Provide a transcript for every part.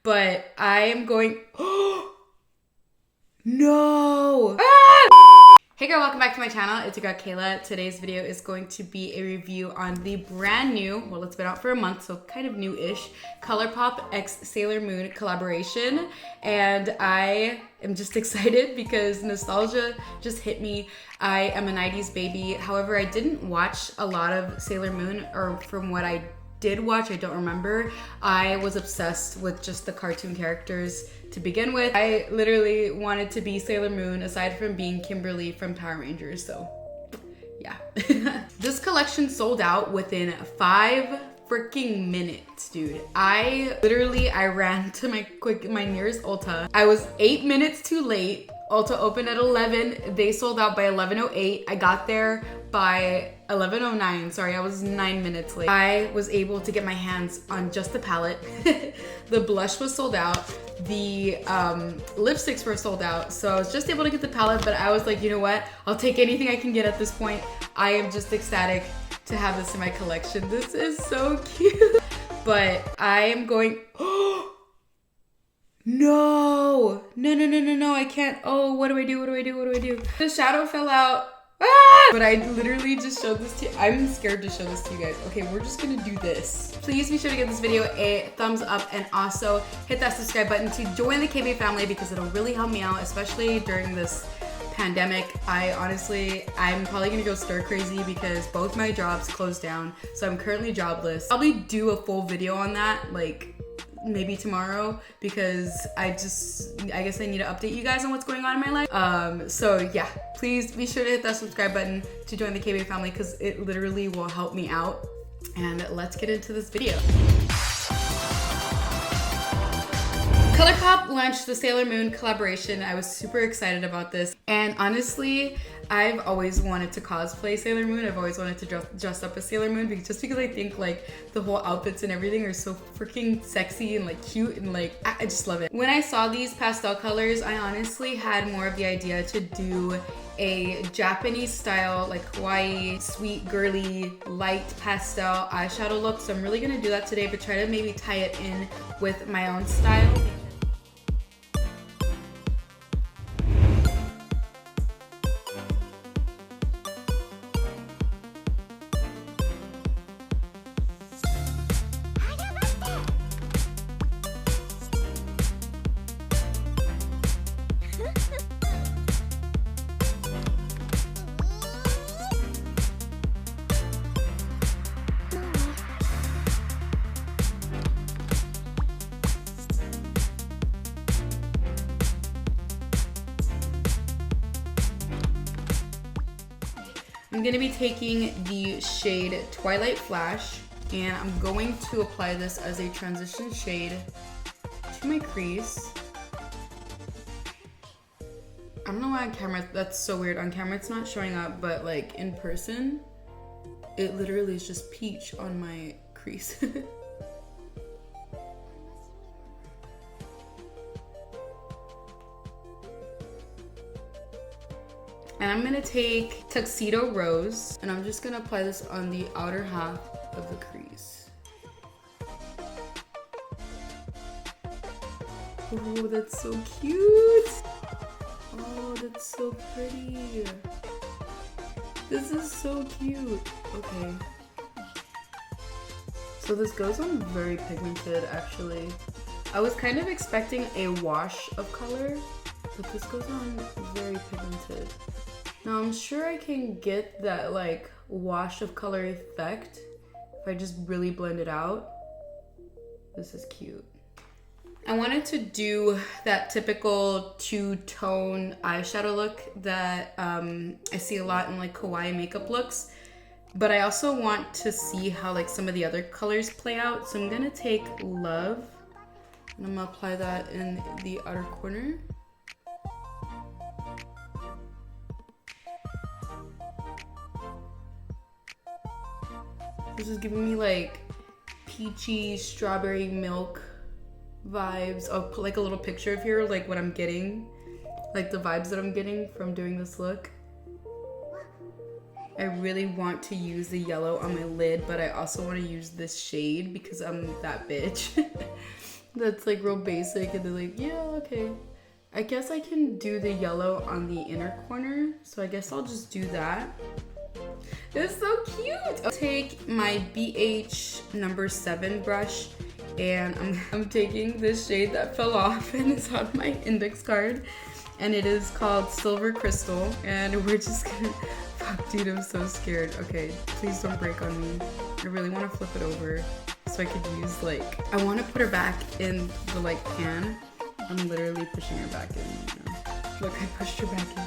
but I am going, no! Hey girl, welcome back to my channel. It's your girl Kayla. Today's video is going to be a review on the brand new, well, it's been out for a month, so kind of new-ish, Colourpop x Sailor Moon collaboration. And I am just excited because nostalgia just hit me. I am a 90s baby. However, I didn't watch a lot of Sailor Moon, or from what I did watch, I don't remember. I was obsessed with just the cartoon characters to begin with. I literally wanted to be Sailor Moon aside from being Kimberly from Power Rangers, so yeah. This collection sold out within 5 freaking minutes, dude. I ran to my nearest Ulta. I was 8 minutes too late. Ulta opened at 11. They sold out by 11:08. I got there by 11:09. Sorry, I was 9 minutes late. I was able to get my hands on just the palette. The blush was sold out. The lipsticks were sold out. So I was just able to get the palette, but I was like, you know what? I'll take anything I can get at this point. I am just ecstatic to have this in my collection. This is so cute. But I am going, no, I can't. Oh, what do I do? The shadow fell out. But I literally just showed this to you. I'm scared to show this to you guys. Okay, we're just gonna do this. Please be sure to give this video a thumbs up and also hit that subscribe button to join the KB family because it'll really help me out, especially during this pandemic. I'm probably gonna go stir crazy because both my jobs closed down. So I'm currently jobless. I'll probably do a full video on that, like maybe tomorrow, because I guess I need to update you guys on what's going on in my life. So yeah, please be sure to hit that subscribe button to join the KB family because it literally will help me out. And let's get into this video. Colourpop launched the Sailor Moon collaboration. I was super excited about this. And honestly, I've always wanted to cosplay Sailor Moon. I've always wanted to dress up as Sailor Moon because I think like the whole outfits and everything are so freaking sexy and like cute and like, I just love it. When I saw these pastel colors, I honestly had more of the idea to do a Japanese style, like Hawaii, sweet, girly, light pastel eyeshadow look. So I'm really gonna do that today, but try to maybe tie it in with my own style. I'm gonna be taking the shade Twilight Flash, and I'm going to apply this as a transition shade to my crease. I don't know why on camera, that's so weird. On camera it's not showing up, but like in person, it literally is just peach on my crease. And I'm gonna take Tuxedo Rose, and I'm just gonna apply this on the outer half of the crease. Oh, that's so cute. Oh, that's so pretty. This is so cute. Okay. So this goes on very pigmented, actually. I was kind of expecting a wash of color, but this goes on very pigmented. Now I'm sure I can get that like wash of color effect if I just really blend it out. This is cute. I wanted to do that typical two-tone eyeshadow look that I see a lot in like kawaii makeup looks, but I also want to see how like some of the other colors play out. So I'm gonna take Love and I'm gonna apply that in the outer corner. This is giving me like peachy strawberry milk vibes. I'll put like a little picture of here, like what I'm getting, like the vibes that I'm getting from doing this look. I really want to use the yellow on my lid, but I also want to use this shade because I'm that bitch. that's like real basic, and they're like, yeah, okay. I guess I can do the yellow on the inner corner, so I guess I'll just do that. It's so cute. I'll take my BH number 7 brush, and I'm taking this shade that fell off and it's on my index card, and it is called Silver Crystal, and we're just gonna, fuck dude, I'm so scared. Okay, please don't break on me. I really want to flip it over so I could use like, I want to put her back in the like pan. I'm literally pushing her back in. Look, I pushed her back in.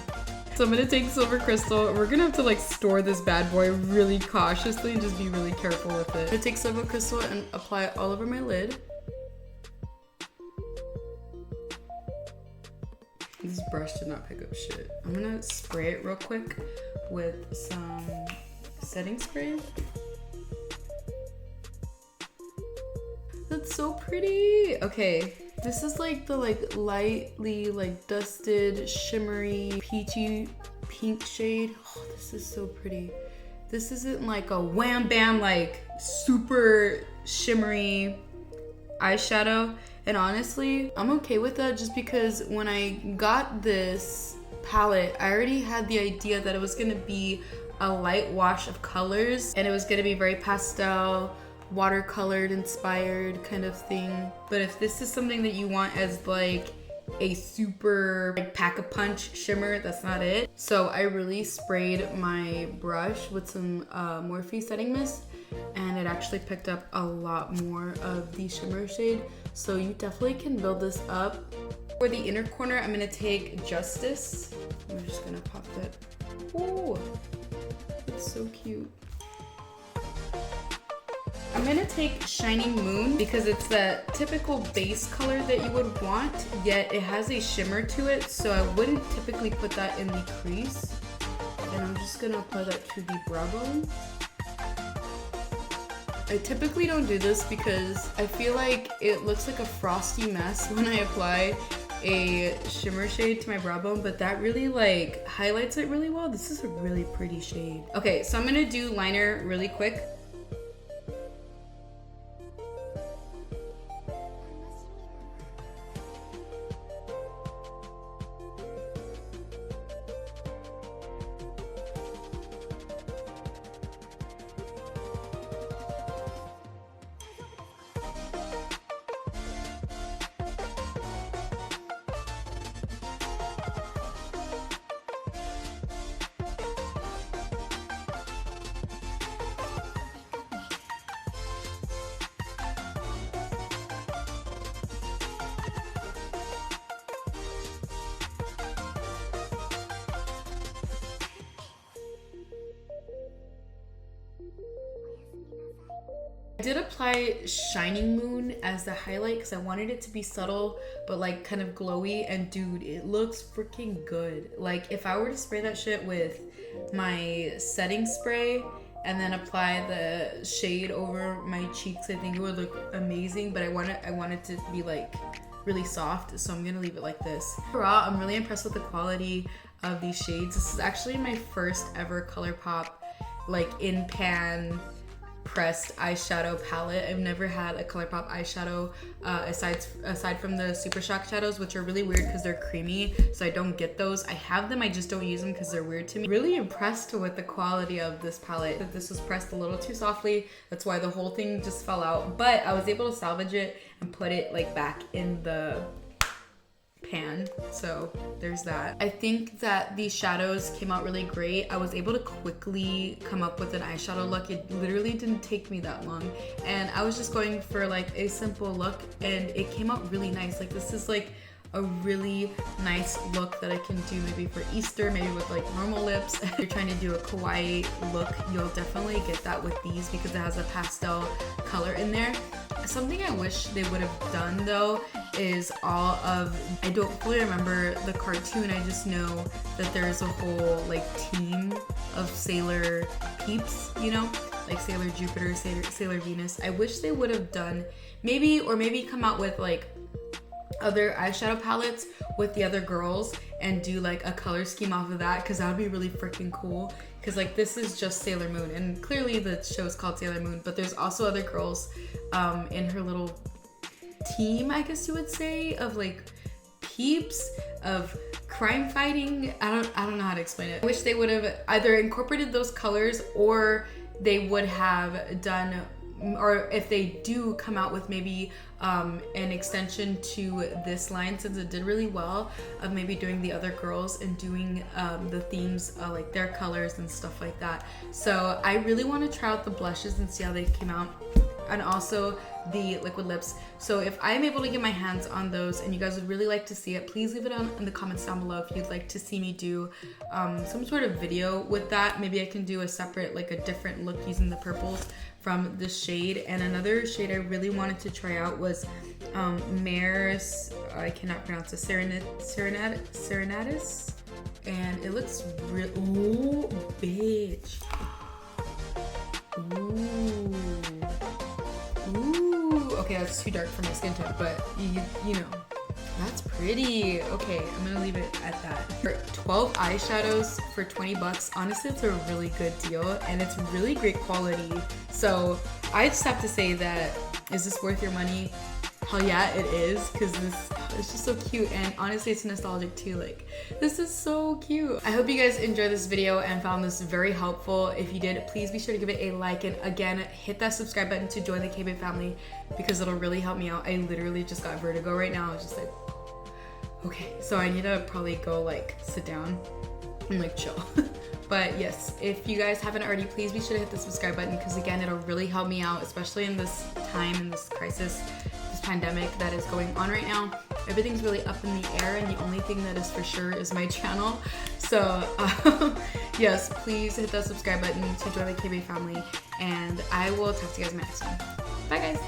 So I'm gonna take Silver Crystal. We're gonna have to like store this bad boy really cautiously and just be really careful with it. I'm gonna take Silver Crystal and apply it all over my lid. This brush did not pick up shit. I'm gonna spray it real quick with some setting spray. That's so pretty. Okay. This is like the like lightly like dusted, shimmery, peachy pink shade. Oh, this is so pretty. This isn't like a wham bam like super shimmery eyeshadow. And honestly, I'm okay with that just because when I got this palette, I already had the idea that it was gonna be a light wash of colors and it was gonna be very pastel, watercolored inspired kind of thing. But if this is something that you want as like a super like pack-a-punch shimmer, that's not it. So I really sprayed my brush with some Morphe setting mist, and it actually picked up a lot more of the shimmer shade. So you definitely can build this up. For the inner corner, I'm gonna take Justice. I'm just gonna pop that. Ooh, it's so cute. I'm gonna take Shining Moon because it's the typical base color that you would want, yet it has a shimmer to it, so I wouldn't typically put that in the crease. And I'm just gonna apply that to the brow bone. I typically don't do this because I feel like it looks like a frosty mess when I apply a shimmer shade to my brow bone, but that really like highlights it really well. This is a really pretty shade. Okay, so I'm gonna do liner really quick. I did apply Shining Moon as the highlight because I wanted it to be subtle but like kind of glowy, and dude, it looks freaking good. Like if I were to spray that shit with my setting spray and then apply the shade over my cheeks, I think it would look amazing, but I want it to be like really soft, so I'm gonna leave it like this. Overall, I'm really impressed with the quality of these shades. This is actually my first ever Colourpop like in pan pressed eyeshadow palette. I've never had a Colourpop eyeshadow aside from the Super Shock shadows, which are really weird because they're creamy, so I don't get those. I have them, I just don't use them because they're weird to me. Really impressed with the quality of this palette. That this was pressed a little too softly, that's why the whole thing just fell out, but I was able to salvage it and put it like back in the pan, so there's that. I think that these shadows came out really great. I was able to quickly come up with an eyeshadow look. It literally didn't take me that long, and I was just going for like a simple look, and it came out really nice. Like this is like a really nice look that I can do maybe for Easter, maybe with like normal lips. If you're trying to do a kawaii look, you'll definitely get that with these because it has a pastel color in there. Something I wish they would have done though is all of, I don't fully remember the cartoon, I just know that there's a whole like team of Sailor peeps, you know, like Sailor Jupiter, Sailor Venus. I wish they would have done maybe come out with like other eyeshadow palettes with the other girls and do like a color scheme off of that, because that would be really freaking cool. Because like this is just Sailor Moon, and clearly the show is called Sailor Moon, but there's also other girls in her little team, I guess you would say, of like peeps, of crime fighting. I don't know how to explain it. I wish they would have either incorporated those colors, or they would have done, or if they do come out with maybe an extension to this line, since it did really well, of maybe doing the other girls and doing the themes, like their colors and stuff like that. So I really want to try out the blushes and see how they came out, and also the liquid lips. So if I'm able to get my hands on those and you guys would really like to see it, please leave it in the comments down below if you'd like to see me do some sort of video with that. Maybe I can do a separate, like a different look using the purples from the shade. And another shade I really wanted to try out was Maris, I cannot pronounce it, Serenatus, and it looks real. Ooh, bitch. Ooh. Ooh, okay, that's too dark for my skin tone, but you know, that's pretty. Okay, I'm gonna leave it at that. For 12 eyeshadows for 20 bucks, honestly, it's a really good deal, and it's really great quality. So I just have to say that, is this worth your money? Hell yeah, it is, because it's just so cute, and honestly, it's nostalgic too. Like, this is so cute. I hope you guys enjoyed this video and found this very helpful. If you did, please be sure to give it a like, and again, hit that subscribe button to join the K-Babe family, because it'll really help me out. I literally just got vertigo right now. I was just like, okay, so I need to probably go like sit down and like chill. But yes, if you guys haven't already, please be sure to hit the subscribe button, because again, it'll really help me out, especially in this time, in this crisis, this pandemic that is going on right now. Everything's really up in the air, and the only thing that is for sure is my channel. So yes, please hit that subscribe button to join the K-Babe family, and I will talk to you guys in my next one. Bye guys.